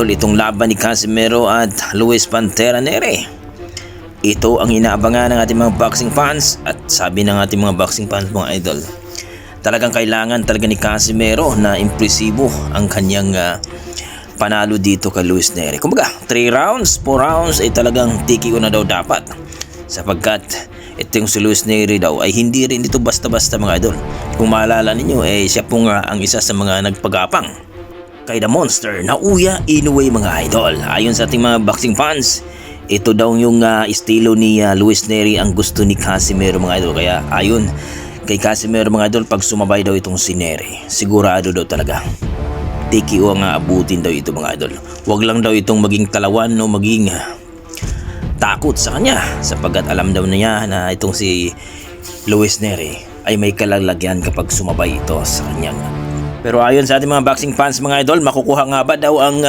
Itong laban ni Casimero at Luis Pantera Neri. Ito ang inaabangan ng ating mga boxing fans at sabi ng ating mga boxing fans mga idol. Talagang kailangan talaga ni Casimero na impresibo ang kanyang panalo dito kay Luis Neri. Kumbaga 3 rounds, 4 rounds ay talagang TKO na daw dapat. Sapagkat itong si Luis Neri daw ay hindi rin ito basta-basta mga idol. Kung maalala ninyo siya po nga ang isa sa mga nagpagapang kay The Monster na Uya Inoue mga idol. Ayon sa ating mga boxing fans, ito daw yung estilo ni Luis Neri ang gusto ni Casimero mga idol. Kaya ayon kay Casimero mga idol, pag sumabay daw itong si Neri, sigurado daw talaga TKO ang abutin daw ito mga idol. Huwag lang daw itong maging talawan o maging takot sa kanya, sapagkat alam daw niya na itong si Luis Neri ay may kalalagyan kapag sumabay ito sa kanyang. Pero ayon sa ating mga boxing fans mga idol, makukuha nga ba daw ang